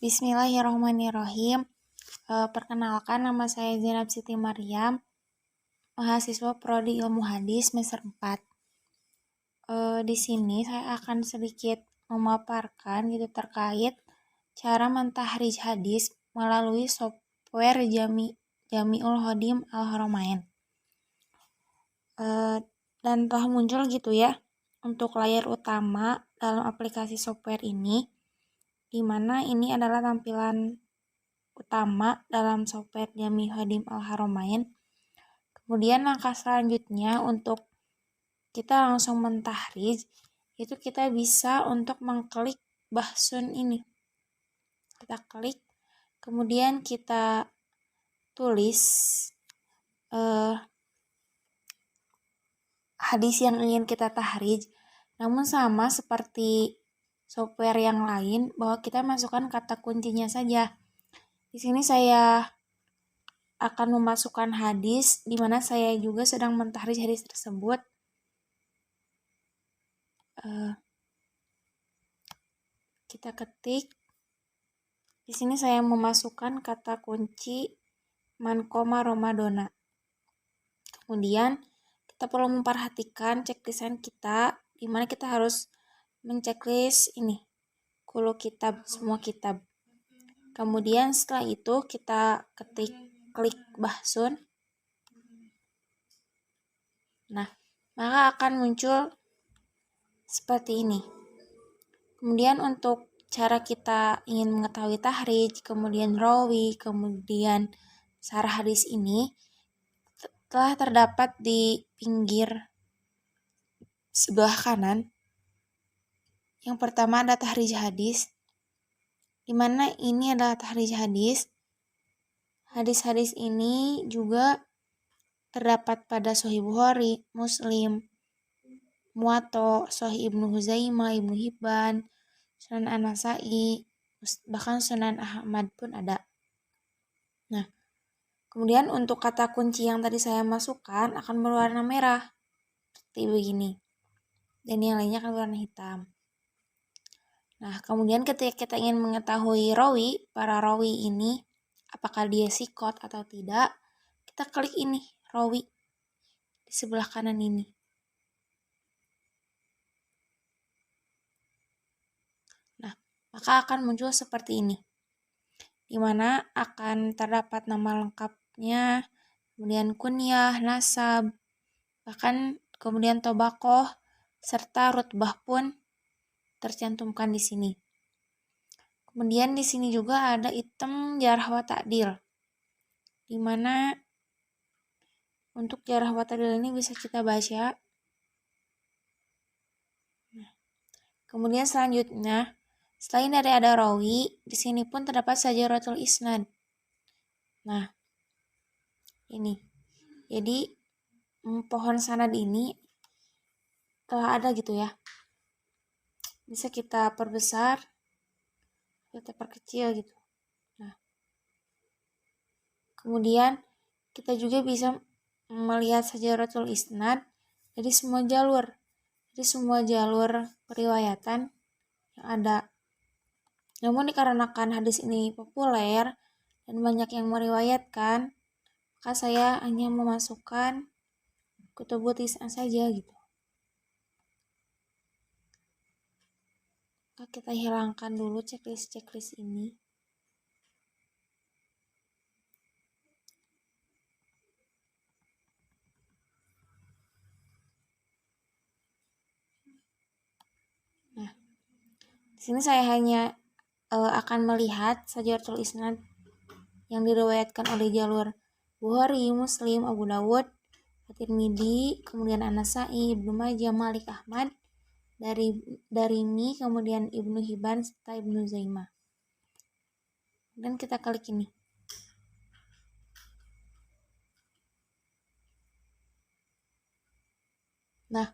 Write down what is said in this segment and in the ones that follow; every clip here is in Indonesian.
Bismillahirrahmanirrahim. Perkenalkan, nama saya Zainab Siti Maryam, mahasiswa Prodi Ilmu Hadis semester 4. Di sini saya akan sedikit memaparkan terkait cara mentahrij hadis melalui software Jami'ul Hodim Al-Haramain. Dan telah muncul untuk layar utama dalam aplikasi software ini, di mana ini adalah tampilan utama dalam software Jami'ul Hodim Al-Haramain. Kemudian langkah selanjutnya untuk kita langsung mentahrij, itu kita bisa untuk mengklik bahsun ini. Kita klik, kemudian kita tulis hadis yang ingin kita tahrij, namun sama seperti software yang lain bahwa kita masukkan kata kuncinya saja. Di sini saya akan memasukkan hadis di mana saya juga sedang mentahrij hadis tersebut. Kita ketik. Di sini saya memasukkan kata kunci man koma Ramadona. Kemudian kita perlu memperhatikan checklistan kita, di mana kita harus menceklis ini kullu kitab, semua kitab. Kemudian setelah itu kita klik bahsun. Nah, maka akan muncul seperti ini. Kemudian untuk cara kita ingin mengetahui tahrij, kemudian rawi, kemudian sarah hadis ini telah terdapat di pinggir sebelah kanan. Yang pertama ada tahrij hadis, di mana ini adalah tahrij hadis. Hadis-hadis ini juga terdapat pada Sahih Bukhari, Muslim, Muwatta, Sahih Ibnu Huzaimah, Ibnu Hibban, Sunan An-Nasa'i, bahkan Sunan Ahmad pun ada. Nah, kemudian untuk kata kunci yang tadi saya masukkan akan berwarna merah seperti begini, dan yang lainnya akan berwarna hitam. Nah, kemudian ketika kita ingin mengetahui para rawi ini apakah dia sikot atau tidak, kita klik ini rawi di sebelah kanan ini. Nah, maka akan muncul seperti ini, di mana akan terdapat nama lengkapnya, kemudian kunyah, nasab, bahkan kemudian tobakoh, serta rutbah pun tercantumkan di sini. Kemudian di sini juga ada item jarh wa ta'dil, di mana untuk jarh wa ta'dil ini bisa kita baca. Kemudian selanjutnya, selain dari ada rawi, di sini pun terdapat sajaratul isnad. Nah, ini. Jadi pohon sanad ini telah ada Bisa kita perbesar, kita perkecil gitu. Nah, kemudian kita juga bisa melihat sajaratul isnad dari semua jalur periwayatan yang ada. Namun dikarenakan hadis ini populer dan banyak yang meriwayatkan, maka saya hanya memasukkan kutubut isnad saja gitu. Maka kita hilangkan dulu checklist ini. Nah, di sini saya hanya akan melihat sajaratul isnad yang diriwayatkan oleh jalur Bukhari, Muslim, Abu Dawud, At-Tirmidzi, kemudian An-Nasa'i, Ibnu Majah, Malik, Ahmad, Darimi, kemudian Ibnu Hibban, serta Ibnu Huzaimah. Dan kita klik ini. Nah,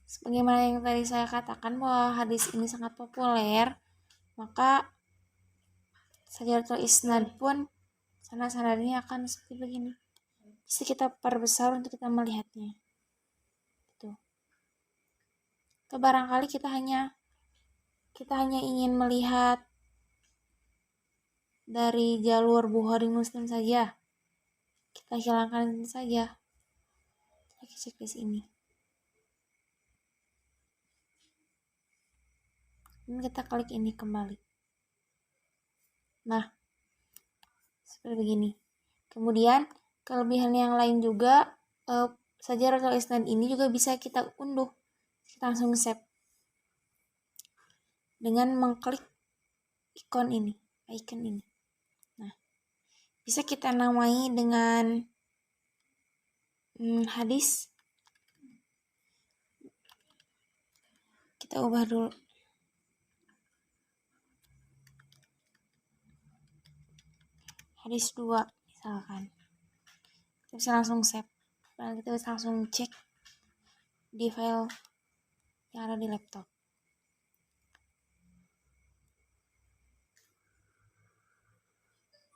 sebagaimana yang tadi saya katakan bahwa hadis ini sangat populer, maka sajaratul isnad pun sanad-sanadnya akan seperti begini. Bisa kita perbesar untuk kita melihatnya. Gitu. Atau barangkali kita hanya ingin melihat dari jalur Bukhari Muslim saja. Kita hilangkan saja. Kita cek di sini. Ini kita klik ini kembali. Nah, seperti begini. Kemudian kelebihan yang lain juga, Sajarah Isnad ini juga bisa kita unduh. Kita langsung save dengan mengklik icon ini. Nah, bisa kita namai dengan hadis. Kita ubah dulu. Hadis 2 misalkan. Kita bisa langsung save. Dan kita bisa langsung cek di file yang ada di laptop.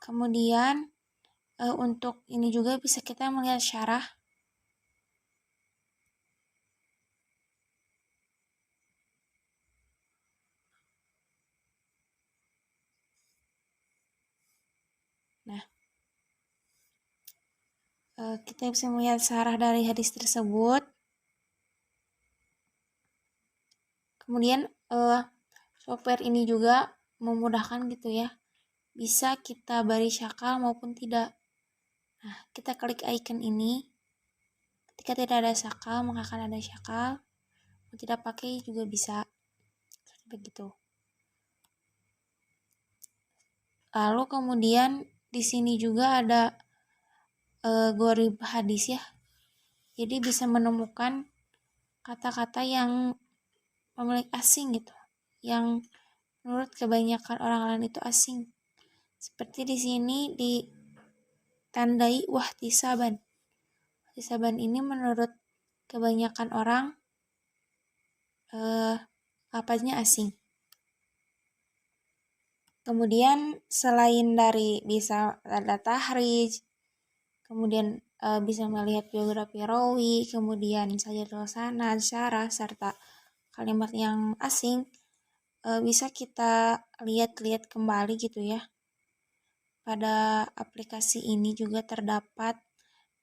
Kemudian untuk ini juga bisa kita melihat syarah. Nah, kita bisa melihat syarah dari hadis tersebut. Kemudian software ini juga memudahkan gitu ya. Bisa kita beri syakal maupun tidak. Nah, kita klik icon ini. Ketika tidak ada syakal, maka akan ada syakal. Kalau tidak pakai juga bisa. Seperti begitu. Lalu kemudian di sini juga ada Gharib hadis ya. Jadi bisa menemukan kata-kata yang memiliki asing gitu. Yang menurut kebanyakan orang lain itu asing. Seperti di sini ditandai wahtisaban. Wahtisaban ini menurut kebanyakan orang lafaznya asing. Kemudian selain dari bisa ada tahrij, kemudian bisa melihat biografi rawi, kemudian sajadah sanad, syarah, serta kalimat yang asing, bisa kita lihat-lihat kembali gitu ya. Pada aplikasi ini juga terdapat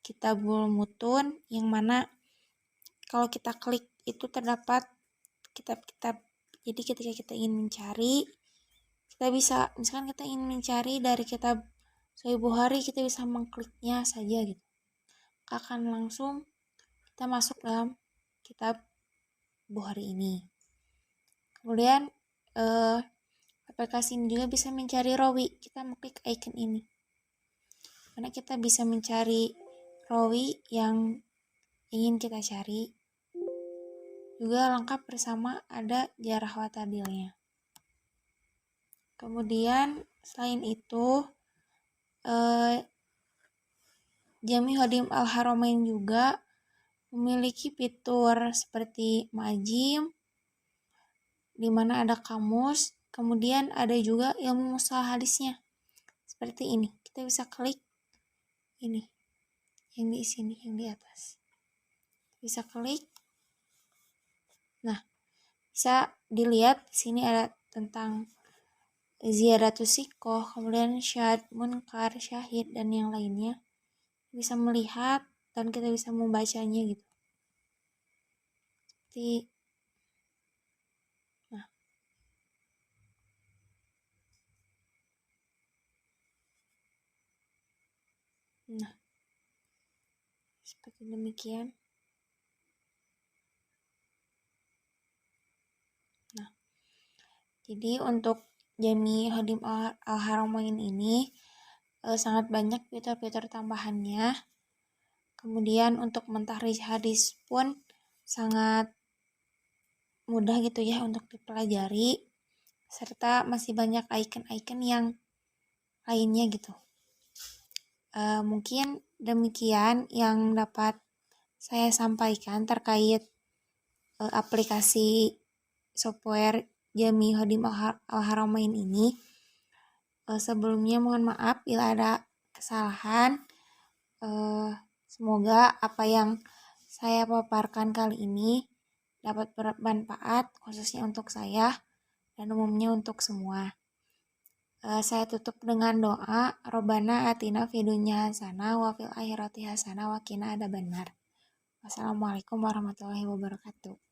Kitabul Mutun, yang mana kalau kita klik itu terdapat kitab-kitab. Jadi ketika kita ingin mencari, kita bisa, misalkan kita ingin mencari dari kitab Sahih Bukhari, kita bisa mengkliknya saja gitu. Akan langsung kita masuk dalam kitab Bukhari ini. Kemudian aplikasi ini juga bisa mencari rawi. Kita mengklik icon ini. Karena kita bisa mencari rawi yang ingin kita cari. Juga lengkap bersama ada jarah wa ta'dilnya. Kemudian selain itu Jami Hodim Al-Haramain juga memiliki fitur seperti majim, di mana ada kamus, kemudian ada juga ilmu mustalah hadisnya. Seperti ini. Kita bisa klik ini. Yang di sini, yang di atas. Bisa klik. Nah, bisa dilihat di sini ada tentang ziyadatus siqah, kemudian syad, munkar, syahid, dan yang lainnya. Bisa melihat dan kita bisa membacanya gitu. Seperti nah, seperti demikian. Nah, jadi untuk Jami Hodim Al-Haramain ini sangat banyak fitur-fitur tambahannya. Kemudian untuk mentahrijh hadis pun sangat mudah gitu ya untuk dipelajari, serta masih banyak icon-icon yang lainnya gitu. Mungkin demikian yang dapat saya sampaikan terkait aplikasi software Jami Hodim Al-Haramain ini. Sebelumnya mohon maaf bila ada kesalahan. Semoga apa yang saya paparkan kali ini dapat bermanfaat khususnya untuk saya dan umumnya untuk semua. Saya tutup dengan doa, Robbana atina fid dunya hasanah wa fil akhirati hasanah wa qina adzabannar. Wassalamualaikum warahmatullahi wabarakatuh.